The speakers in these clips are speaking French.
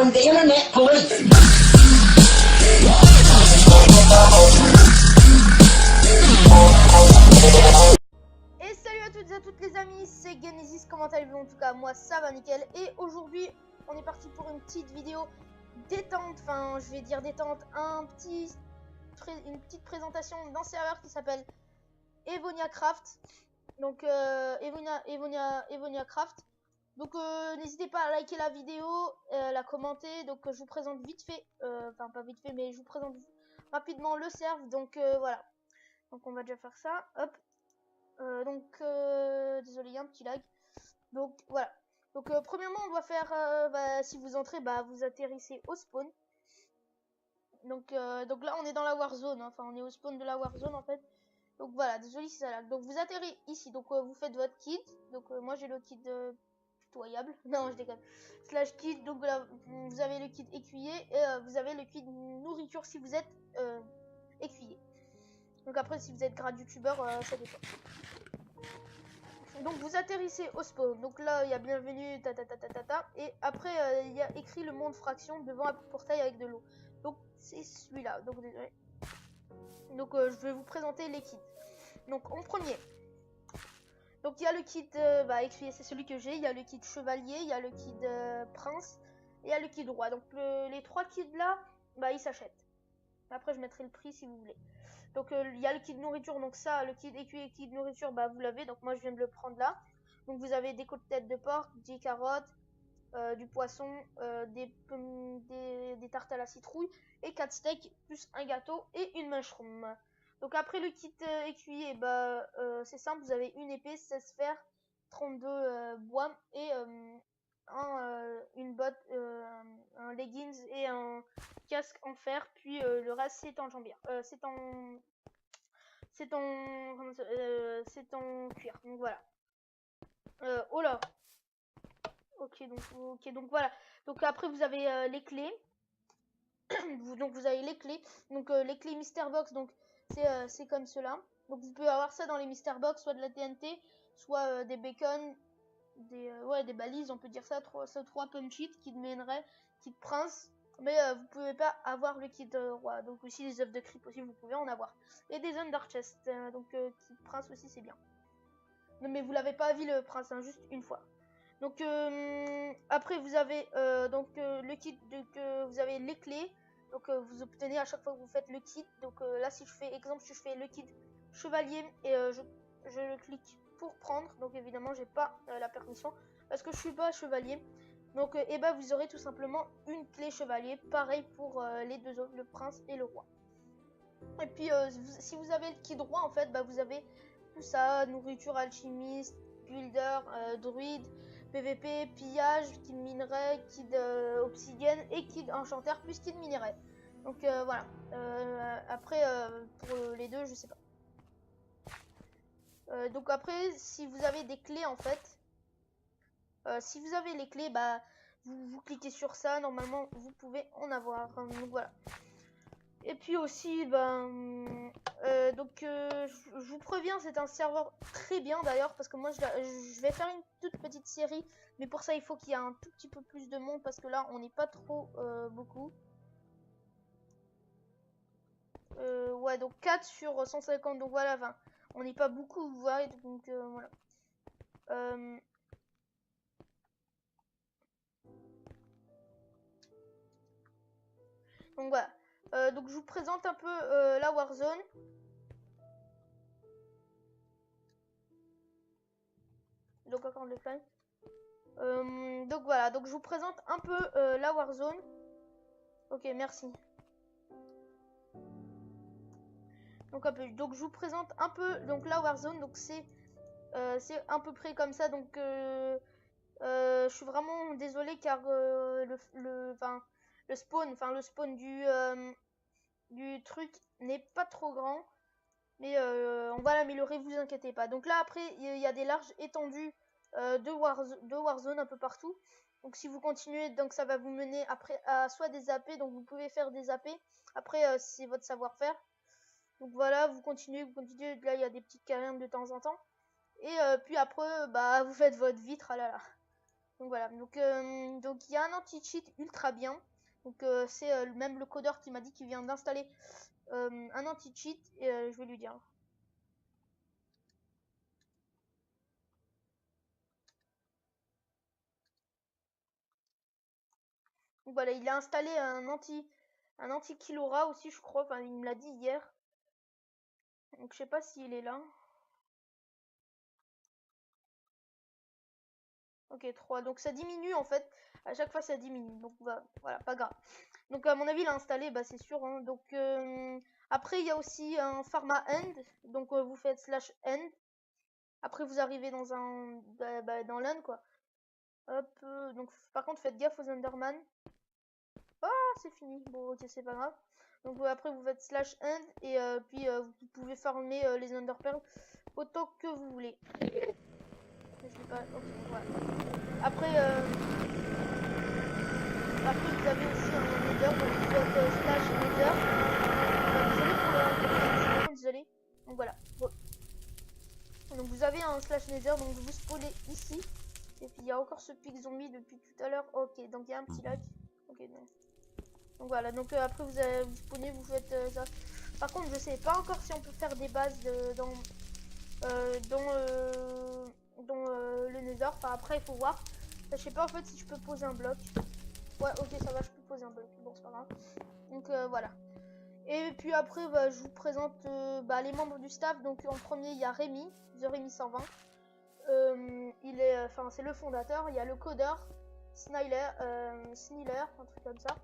calling the internet police. Et salut à toutes et à toutes les amis, c'est Genesis, comment allez-vous? En tout cas moi ça va nickel. Et aujourd'hui on est parti pour une petite vidéo détente, enfin je vais dire détente, une petite présentation d'un serveur qui s'appelle Evonia Craft. Donc Evonia Craft. Donc n'hésitez pas à liker la vidéo, la commenter. Donc je vous présente vite fait, enfin pas vite fait mais je vous présente rapidement le serve. Donc voilà, donc on va déjà faire ça, hop. Désolé, il y a un petit lag. Donc voilà. Donc premièrement on doit faire, si vous entrez, vous atterrissez au spawn. Donc là on est dans la warzone, hein. Enfin on est au spawn de la warzone en fait. Donc voilà, désolé si ça lag. Donc vous atterrissez ici, donc vous faites votre kit. Donc moi j'ai le kit pitoyable, non je déconne, slash kit. Donc là vous avez le kit écuyer et vous avez le kit nourriture si vous êtes écuyer. Donc après si vous êtes grade youtubeur, ça dépend. Donc vous atterrissez au spawn, donc là il y a bienvenue et après il y a écrit le monde fraction devant un portail avec de l'eau. Donc c'est celui-là, donc désolé. Donc je vais vous présenter les kits. Donc en premier, donc il y a le kit écuyer, c'est celui que j'ai. Il y a le kit chevalier, il y a le kit prince et il y a le kit roi. Donc les trois kits là, ils s'achètent. Après je mettrai le prix si vous voulez. Donc il y a le kit nourriture, donc ça, le kit écuyer et kit nourriture, vous l'avez. Donc moi je viens de le prendre là. Donc vous avez des côtes de tête de porc, 10 carottes, du poisson, des tartes à la citrouille et 4 steaks plus un gâteau et une mushroom. Donc après le kit écuyer, c'est simple, vous avez une épée, 16 fers, 32 bois et une botte, un leggings et un casque en fer, puis le reste c'est en jambière, c'est en cuir. Donc voilà. Oh là. Ok donc voilà. Donc après vous avez les clés. Donc vous avez les clés. Donc les clés Myster Box. Donc c'est comme cela. Donc vous pouvez avoir ça dans les Myster Box, soit de la TNT, soit des bacon, des balises, on peut dire ça, trois punch it, kit mènerait, kit prince. Mais vous pouvez pas avoir le kit roi. Donc aussi les œufs de creep aussi vous pouvez en avoir. Et des under chest. Donc kit prince aussi c'est bien. Non mais vous l'avez pas vu le prince, hein, juste une fois. Donc après vous avez le kit, vous avez les clés. Donc vous obtenez à chaque fois que vous faites le kit. Donc là si je fais exemple, si je fais le kit chevalier et je clique pour prendre. Donc évidemment j'ai pas la permission parce que je suis pas chevalier. Donc vous aurez tout simplement une clé chevalier. Pareil pour les deux autres, le prince et le roi. Et puis si vous avez le kit roi en fait, vous avez tout ça, nourriture, alchimiste, builder, druide, PVP, pillage, kit minerai, kit obsidienne et kit enchanteur plus kit minerai. Donc voilà. Après pour les deux je sais pas. Donc après si vous avez des clés en fait, si vous avez les clés, vous cliquez sur ça, normalement vous pouvez en avoir. Donc voilà. Et puis aussi, je vous préviens, c'est un serveur très bien d'ailleurs, parce que moi je vais faire une toute petite série, mais pour ça il faut qu'il y ait un tout petit peu plus de monde, parce que là on n'est pas trop beaucoup. Ouais, donc 4 sur 150, donc voilà, enfin, on n'est pas beaucoup, vous voyez, donc voilà. Donc voilà. Donc je vous présente un peu la Warzone. Donc encore le fly. Donc voilà, donc je vous présente un peu la Warzone. Ok, merci. Donc je vous présente un peu donc la Warzone. Donc c'est à peu près comme ça. Donc je suis vraiment désolé car le spawn du truc n'est pas trop grand. Mais on va l'améliorer, vous inquiétez pas. Donc là après il y a des larges étendues de Warzone un peu partout. Donc si vous continuez, donc ça va vous mener après à soit des AP, donc vous pouvez faire des AP. Après c'est votre savoir-faire. Donc voilà, vous continuez, là il y a des petites cavernes de temps en temps. Et puis après vous faites votre vitre, ah là là. Donc voilà, donc il y a un anti-cheat ultra bien. Donc c'est même le codeur qui m'a dit qu'il vient d'installer un anti-cheat et je vais lui dire. Donc voilà, il a installé un anti Killora aussi, je crois. Enfin, il me l'a dit hier. Donc je sais pas s'il est là. Ok, 3. Donc ça diminue en fait. À chaque fois ça diminue. Donc voilà, pas grave. Donc à mon avis il a installé, bah c'est sûr. Hein. Donc après il y a aussi un pharma end. Donc vous faites /end. Après vous arrivez dans un dans l'end quoi. Hop, donc par contre faites gaffe aux Enderman. Oh c'est fini. Bon ok c'est pas grave. Donc après vous faites /end et puis vous pouvez farmer les Enderpearls autant que vous voulez. Je sais pas. Ok voilà. Après vous avez aussi un nether, donc vous faites /nether. Désolé pour le désolé. Donc voilà. Bon. Donc vous avez un /nether, donc vous spawnez ici. Et puis il y a encore ce pic zombie depuis tout à l'heure. Ok, donc il y a un petit lac. Ok, donc voilà. Donc après vous spawnez, vous faites ça. Par contre, je sais pas encore si on peut faire des bases dans le nether. Enfin après, il faut voir. Je sais pas en fait si je peux poser un bloc. Ouais, ok, ça va, je peux poser un bloc. Bon, c'est pas grave. Donc voilà. Et puis après, bah, je vous présente les membres du staff. Donc en premier, il y a Rémi, The Rémi 120. Il est, enfin, c'est le fondateur. Il y a le codeur, Snyler, un truc comme ça.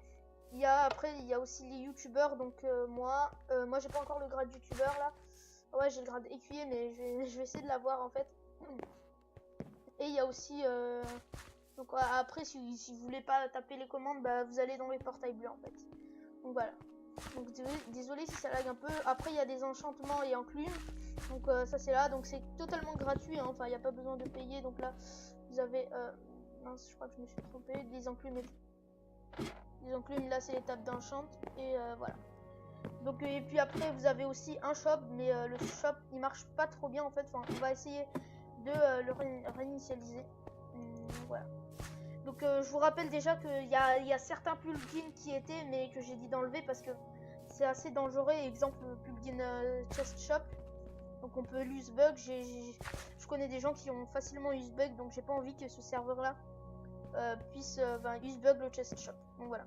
Après, il y a aussi les youtubeurs. Donc moi j'ai pas encore le grade youtubeur là. Ouais, j'ai le grade écuyer, mais je vais essayer de l'avoir en fait. Et il y a aussi donc après, si vous voulez pas taper les commandes, bah, vous allez dans les portails bleus en fait. Donc voilà. Donc désolé si ça lag un peu. Après il y a des enchantements et enclumes. Donc ça c'est là. Donc c'est totalement gratuit. Hein. Enfin il n'y a pas besoin de payer. Donc là vous avez... mince, je crois que je me suis trompée. Des enclumes. Les enclumes là c'est l'étape d'enchant. Et voilà. Donc et puis après vous avez aussi un shop. Mais le shop il marche pas trop bien en fait. Enfin on va essayer de le réinitialiser. Voilà. Donc je vous rappelle déjà qu'il y a certains plugins qui étaient mais que j'ai dit d'enlever parce que c'est assez dangereux. Exemple plugin chest shop, donc on peut l'usebug. Je connais des gens qui ont facilement usebug, donc j'ai pas envie que ce serveur là puisse usebug le chest shop. Donc voilà.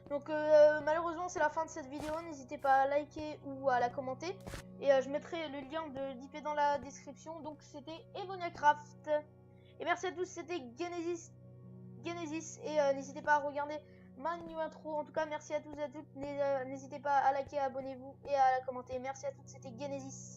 Donc malheureusement c'est la fin de cette vidéo. N'hésitez pas à liker ou à la commenter et je mettrai le lien d'IP dans la description. Donc c'était EvoniaCraft. Et merci à tous, c'était Genesis et n'hésitez pas à regarder ma new intro. En tout cas, merci à tous et à toutes. N'hésitez pas à liker, abonnez-vous et à la commenter. Merci à toutes, c'était Genesis.